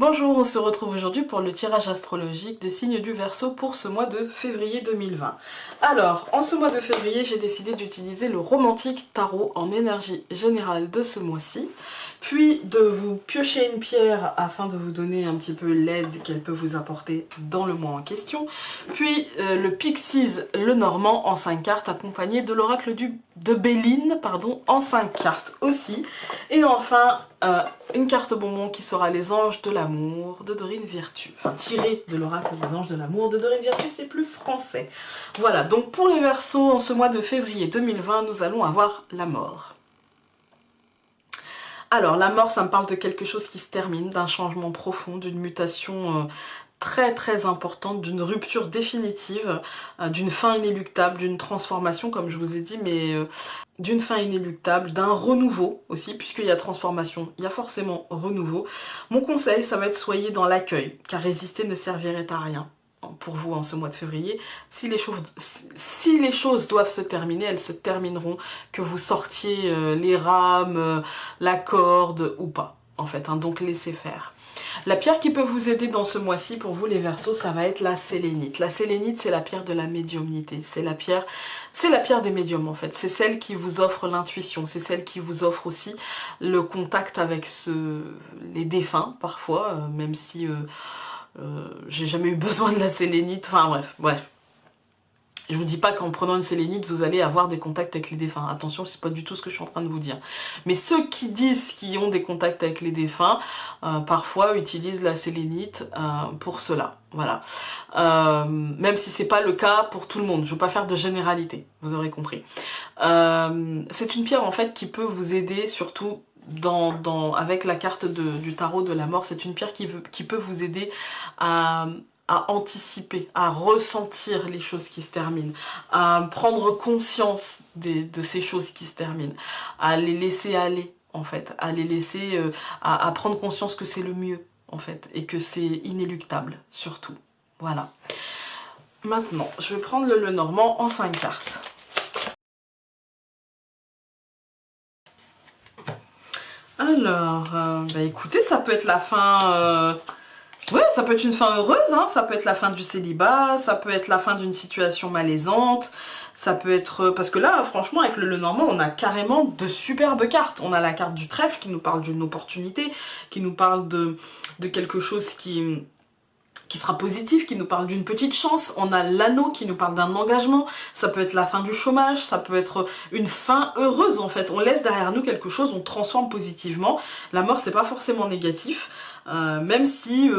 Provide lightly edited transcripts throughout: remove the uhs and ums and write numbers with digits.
Bonjour, on se retrouve aujourd'hui pour le tirage astrologique des signes du Verseau pour ce mois de février 2020. Alors, en ce mois de février, j'ai décidé d'utiliser le romantique tarot en énergie générale de ce mois-ci, puis de vous piocher une pierre afin de vous donner un petit peu l'aide qu'elle peut vous apporter dans le mois en question, puis le Pixies le Normand en 5 cartes accompagné de l'oracle de Béline en 5 cartes aussi, et enfin une carte bonbon qui sera les anges de l'amour de Dorine Virtue. Enfin, tiré de l'oracle des anges de l'amour de Dorine Virtue, c'est plus français. Voilà, donc pour les Verseaux, en ce mois de février 2020, nous allons avoir la mort. Alors, la mort, ça me parle de quelque chose qui se termine, d'un changement profond, d'une mutation très importante, d'une rupture définitive, d'une fin inéluctable, d'une transformation, comme je vous ai dit, mais d'une fin inéluctable, d'un renouveau aussi, puisqu'il y a transformation, il y a forcément renouveau. Mon conseil, ça va être soyez dans l'accueil, car résister ne servirait à rien pour vous en ce mois de février. Si les choses doivent se terminer, elles se termineront, que vous sortiez les rames, la corde ou pas, en fait, hein, donc laissez faire. La pierre qui peut vous aider dans ce mois-ci, pour vous les Verseaux, ça va être la sélénite. La sélénite, c'est la pierre de la médiumnité. C'est la pierre des médiums en fait. C'est celle qui vous offre l'intuition. C'est celle qui vous offre aussi le contact avec les défunts, parfois, même si j'ai jamais eu besoin de la sélénite. Enfin bref. Je vous dis pas qu'en prenant une sélénite, vous allez avoir des contacts avec les défunts. Attention, c'est pas du tout ce que je suis en train de vous dire. Mais ceux qui disent qu'ils ont des contacts avec les défunts, parfois utilisent la sélénite pour cela. Voilà. Même si c'est pas le cas pour tout le monde. Je veux pas faire de généralité, vous aurez compris. C'est une pierre en fait qui peut vous aider surtout avec la carte du tarot de la mort. C'est une pierre qui peut vous aider à anticiper, à ressentir les choses qui se terminent, à prendre conscience de ces choses qui se terminent, à les laisser aller, en fait, à les laisser, à prendre conscience que c'est le mieux, en fait, et que c'est inéluctable, surtout. Voilà. Maintenant, je vais prendre le Normand en 5 cartes. Alors, bah écoutez, ça peut être la fin... Ouais, ça peut être une fin heureuse, hein, ça peut être la fin du célibat, ça peut être la fin d'une situation malaisante, ça peut être... Parce que là, franchement, avec le Normand, on a carrément de superbes cartes. On a la carte du trèfle qui nous parle d'une opportunité, qui nous parle de quelque chose qui sera positif, qui nous parle d'une petite chance. On a l'anneau qui nous parle d'un engagement, ça peut être la fin du chômage, ça peut être une fin heureuse en fait. On laisse derrière nous quelque chose, on transforme positivement. La mort, c'est pas forcément négatif. Même si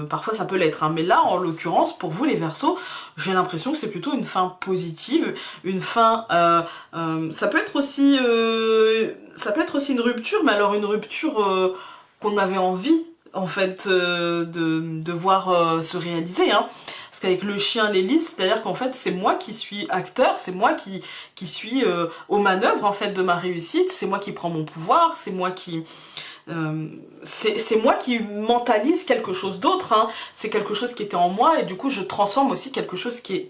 parfois ça peut l'être, hein. Mais là en l'occurrence pour vous les Verseaux, j'ai l'impression que c'est plutôt une fin positive, une fin ça peut être aussi une rupture, mais alors une rupture qu'on avait envie en fait de voir se réaliser, hein. Parce qu'avec le chien l'hélice, c'est-à-dire qu'en fait c'est moi qui suis acteur, c'est moi qui suis aux manœuvres en fait de ma réussite, c'est moi qui prends mon pouvoir, c'est moi qui mentalise quelque chose d'autre, hein. C'est quelque chose qui était en moi et du coup je transforme aussi quelque chose qui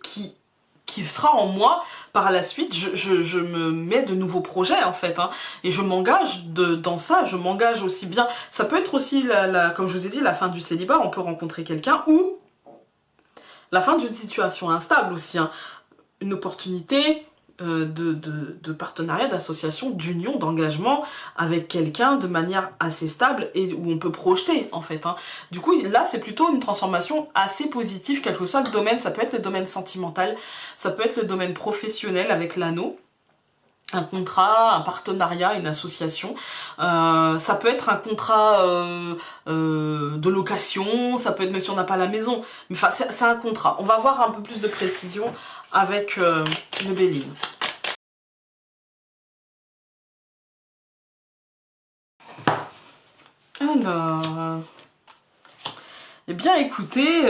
sera en moi par la suite. Je me mets de nouveaux projets en fait, hein, et je m'engage dans ça, je m'engage aussi bien. Ça peut être aussi, comme je vous ai dit, la fin du célibat, on peut rencontrer quelqu'un, ou la fin d'une situation instable aussi, hein. Une opportunité de partenariat, d'association, d'union, d'engagement avec quelqu'un de manière assez stable et où on peut projeter en fait, hein. Du coup là c'est plutôt une transformation assez positive, quel que soit le domaine. Ça peut être le domaine sentimental, ça peut être le domaine professionnel avec l'anneau, un contrat, un partenariat, une association, ça peut être un contrat de location, ça peut être même si on n'a pas la maison, mais enfin c'est un contrat. On va avoir un peu plus de précision avec le Béline. Alors, eh bien écoutez,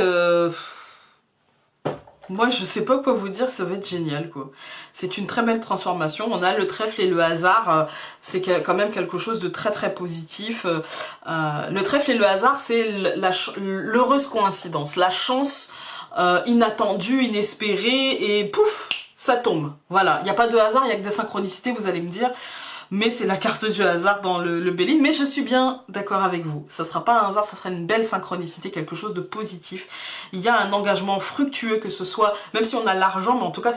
moi je sais pas quoi vous dire, ça va être génial quoi. C'est une très belle transformation. On a le trèfle et le hasard, c'est quand même quelque chose de très positif. Le trèfle et le hasard, c'est l'heureuse coïncidence, la chance inattendue, inespérée, et pouf, ça tombe. Voilà, il n'y a pas de hasard, il n'y a que des synchronicités, vous allez me dire. mais c'est la carte du hasard dans le Béline. Mais je suis bien d'accord avec vous. Ça sera pas un hasard, ça sera une belle synchronicité, quelque chose de positif. Il y a un engagement fructueux, que ce soit, même si on a l'argent, mais en tout cas,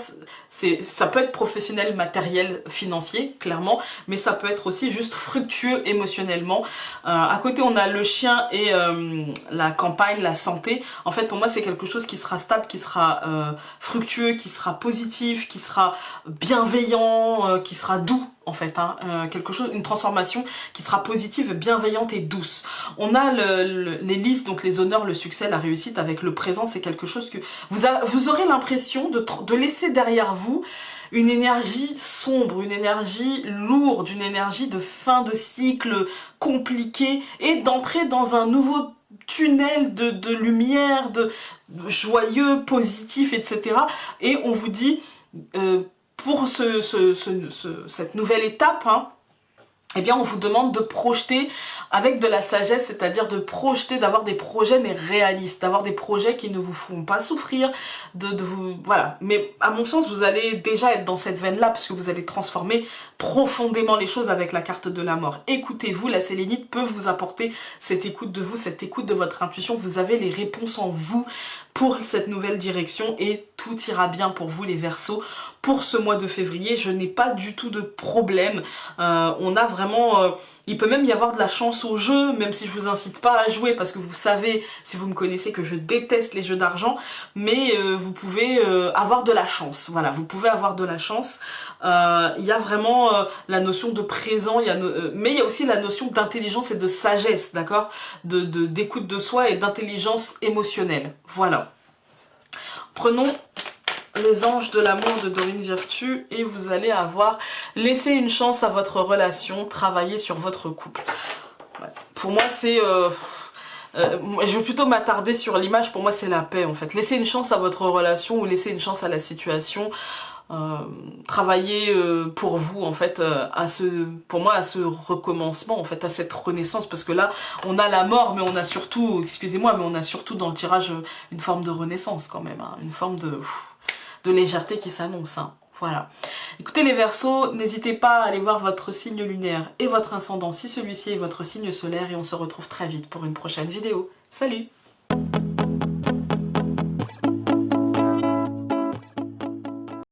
ça peut être professionnel, matériel, financier, clairement, mais ça peut être aussi juste fructueux émotionnellement. À côté, on a le chien et la campagne, la santé. En fait, pour moi, c'est quelque chose qui sera stable, qui sera fructueux, qui sera positif, qui sera bienveillant, qui sera doux en fait, hein, une transformation qui sera positive, bienveillante et douce. On a les listes, donc les honneurs, le succès, la réussite. Avec le présent, c'est quelque chose que vous aurez l'impression de laisser derrière vous une énergie sombre, une énergie lourde, une énergie de fin de cycle compliqué, et d'entrer dans un nouveau tunnel de lumière, de joyeux, positif, etc. Et on vous dit, pour cette nouvelle étape, hein, eh bien on vous demande de projeter avec de la sagesse, c'est-à-dire de projeter, d'avoir des projets mais réalistes, d'avoir des projets qui ne vous feront pas souffrir, de vous... Voilà. Mais à mon sens, vous allez déjà être dans cette veine-là, parce que vous allez transformer profondément les choses avec la carte de la mort. Écoutez-vous, la sélénite peut vous apporter cette écoute de vous, cette écoute de votre intuition. Vous avez les réponses en vous pour cette nouvelle direction et tout ira bien pour vous les Verseaux. Pour ce mois de février, je n'ai pas du tout de problème. On a vraiment... il peut même y avoir de la chance au jeu, même si je vous incite pas à jouer, parce que vous savez, si vous me connaissez, que je déteste les jeux d'argent, mais vous pouvez avoir de la chance. Voilà, vous pouvez avoir de la chance. Il y a vraiment la notion de présent, mais il y a aussi la notion d'intelligence et de sagesse, d'accord, d'écoute de soi et d'intelligence émotionnelle. Voilà. Prenons les anges de l'amour de Dorine Virtue et vous allez avoir laissé une chance à votre relation, travailler sur votre couple. Ouais. Pour moi, c'est... je vais plutôt m'attarder sur l'image. Pour moi, c'est la paix, en fait. Laissez une chance à votre relation ou laissez une chance à la situation. Travailler pour vous, en fait, pour moi, à ce recommencement, en fait, à cette renaissance. Parce que là, on a la mort, mais on a surtout, excusez-moi, mais on a surtout dans le tirage une forme de renaissance, quand même. Hein, une forme de légèreté qui s'annonce. Hein. Voilà. Écoutez les Verseaux, n'hésitez pas à aller voir votre signe lunaire et votre ascendant si celui-ci est votre signe solaire, et on se retrouve très vite pour une prochaine vidéo. Salut!